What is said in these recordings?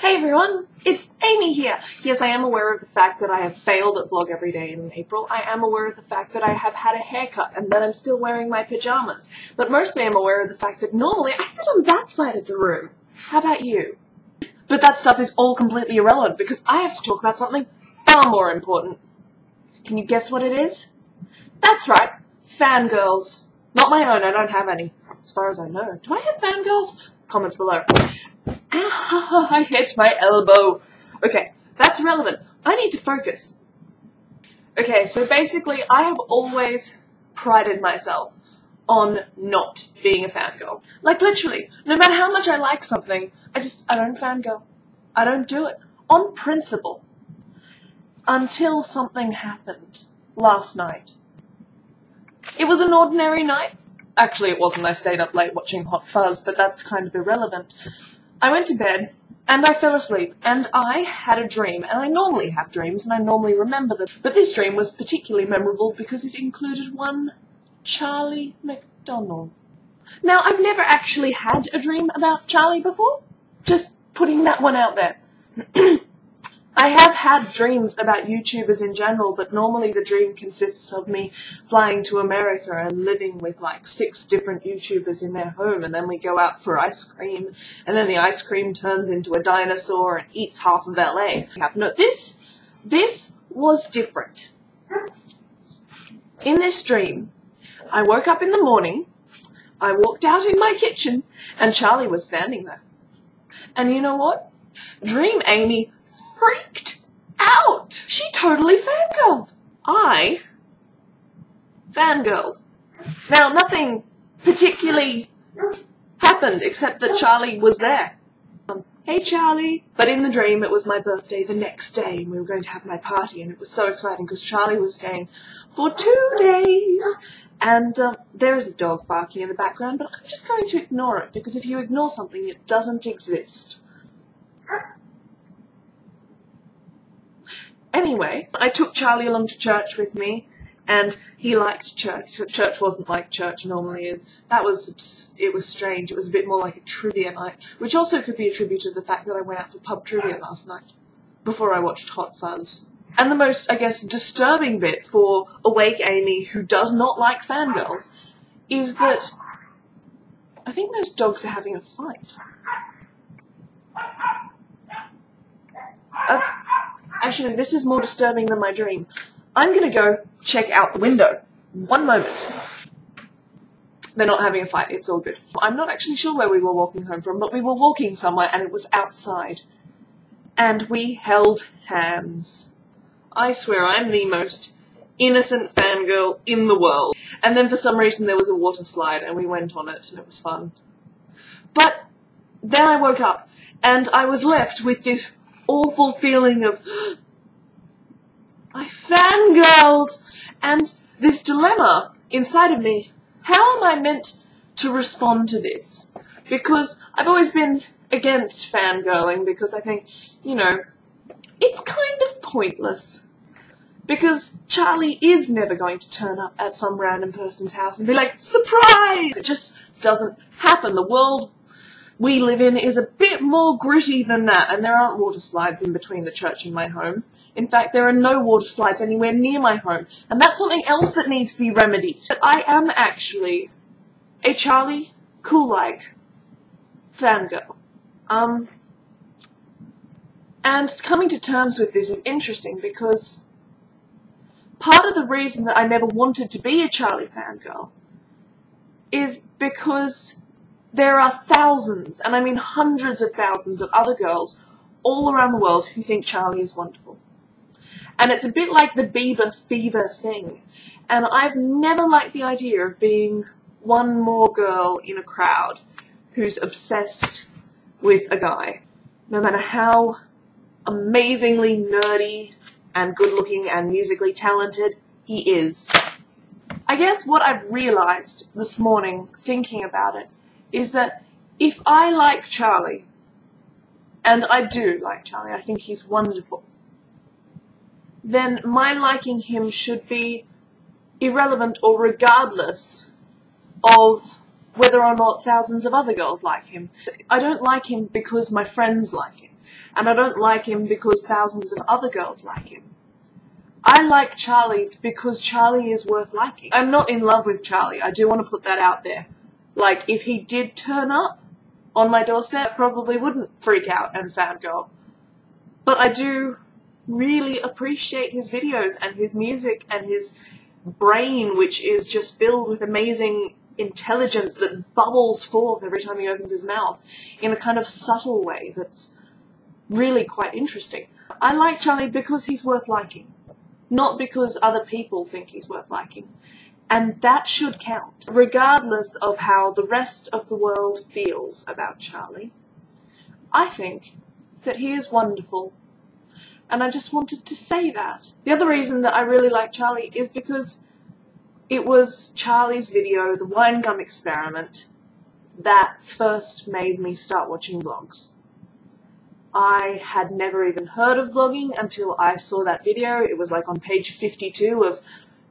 Hey everyone, it's Amy here. Yes, I am aware of the fact that I have failed at Vlog Every Day in April. I am aware of the fact that I have had a haircut and that I'm still wearing my pajamas. But mostly I'm aware of the fact that normally I sit on that side of the room. How about you? But that stuff is all completely irrelevant because I have to talk about something far more important. Can you guess what it is? That's right, fangirls. Not my own, I don't have any. As far as I know. Do I have fangirls? Comments below. Ow, I hit my elbow. Okay, that's irrelevant. I need to focus. Okay, so basically I have always prided myself on not being a fangirl. Like literally, no matter how much I like something, I don't fangirl. I don't do it. On principle. Until something happened last night. It was an ordinary night. Actually, it wasn't. I stayed up late watching Hot Fuzz, but that's kind of irrelevant. I went to bed, and I fell asleep, and I had a dream, and I normally have dreams, and I normally remember them, but this dream was particularly memorable because it included one Charlie McDonald. Now, I've never actually had a dream about Charlie before, just putting that one out there. I have had dreams about YouTubers in general, but normally the dream consists of me flying to America and living with like 6 different YouTubers in their home, and then we go out for ice cream, and then the ice cream turns into a dinosaur and eats half of LA. No, this was different. In this dream, I woke up in the morning, I walked out in my kitchen, and Charlie was standing there. And you know what? Dream Amy freaked out. She totally fangirled. I fangirled. Now, nothing particularly happened except that Charlie was there. Hey, Charlie. But in the dream, it was my birthday the next day, and we were going to have my party, and it was so exciting because Charlie was staying for 2 days. And there is a dog barking in the background, but I'm just going to ignore it, because if you ignore something, it doesn't exist. Anyway, I took Charlie along to church with me, and he liked church, except church wasn't like church normally is. It was strange. It was a bit more like a trivia night, which also could be attributed to the fact that I went out for pub trivia last night, before I watched Hot Fuzz. And the most, I guess, disturbing bit for awake Amy, who does not like fangirls, is that I think those dogs are having a fight. Actually, this is more disturbing than my dream. I'm gonna go check out the window. One moment. They're not having a fight, it's all good. I'm not actually sure where we were walking home from, but we were walking somewhere and it was outside. And we held hands. I swear I'm the most innocent fangirl in the world. And then for some reason there was a water slide and we went on it and it was fun. But then I woke up and I was left with this awful feeling of I fangirled, and this dilemma inside of me. How am I meant to respond to this? Because I've always been against fangirling because I think, you know, it's kind of pointless. Because Charlie is never going to turn up at some random person's house and be like, surprise! It just doesn't happen. The world we live in is a bit more gritty than that, and there aren't water slides in between the church and my home. In fact, there are no water slides anywhere near my home, and that's something else that needs to be remedied. But I am actually a Charlie Cool-like fangirl. And coming to terms with this is interesting because part of the reason that I never wanted to be a Charlie fangirl is because there are thousands, and I mean hundreds of thousands of other girls all around the world who think Charlie is wonderful. And it's a bit like the Bieber fever thing. And I've never liked the idea of being one more girl in a crowd who's obsessed with a guy. No matter how amazingly nerdy and good-looking and musically talented he is. I guess what I've realized this morning, thinking about it, is that if I like Charlie, and I do like Charlie, I think he's wonderful, then my liking him should be irrelevant or regardless of whether or not thousands of other girls like him. I don't like him because my friends like him, and I don't like him because thousands of other girls like him. I like Charlie because Charlie is worth liking. I'm not in love with Charlie. I do want to put that out there. Like, if he did turn up on my doorstep, I probably wouldn't freak out and fangirl. But I do really appreciate his videos and his music and his brain, which is just filled with amazing intelligence that bubbles forth every time he opens his mouth in a kind of subtle way that's really quite interesting. I like Charlie because he's worth liking, not because other people think he's worth liking. And that should count, regardless of how the rest of the world feels about Charlie. I think that he is wonderful, and I just wanted to say that. The other reason that I really like Charlie is because it was Charlie's video, The Wine Gum Experiment, that first made me start watching vlogs. I had never even heard of vlogging until I saw that video. It was like on page 52 of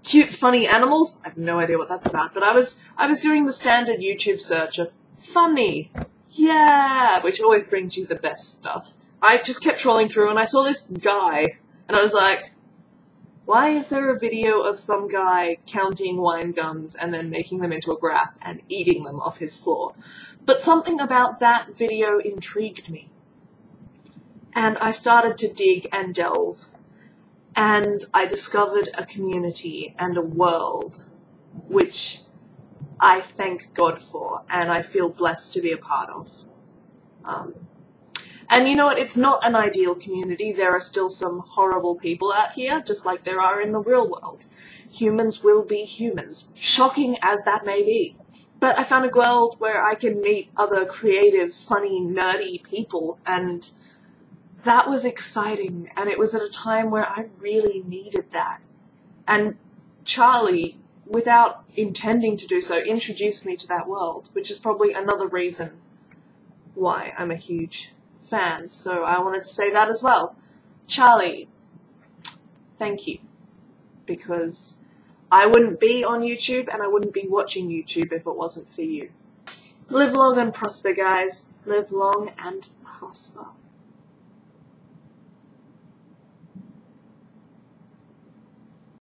cute, funny animals. I have no idea what that's about, but I was doing the standard YouTube search of funny, yeah, which always brings you the best stuff. I just kept scrolling through and I saw this guy, and I was like, why is there a video of some guy counting wine gums and then making them into a graph and eating them off his floor? But something about that video intrigued me. And I started to dig and delve. And I discovered a community and a world which I thank God for and I feel blessed to be a part of. And you know what, it's not an ideal community. There are still some horrible people out here, just like there are in the real world. Humans will be humans, shocking as that may be. But I found a world where I can meet other creative, funny, nerdy people, and that was exciting, and it was at a time where I really needed that. And Charlie, without intending to do so, introduced me to that world, which is probably another reason why I'm a huge fan. So I wanted to say that as well. Charlie, thank you. Because I wouldn't be on YouTube and I wouldn't be watching YouTube if it wasn't for you. Live long and prosper, guys. Live long and prosper.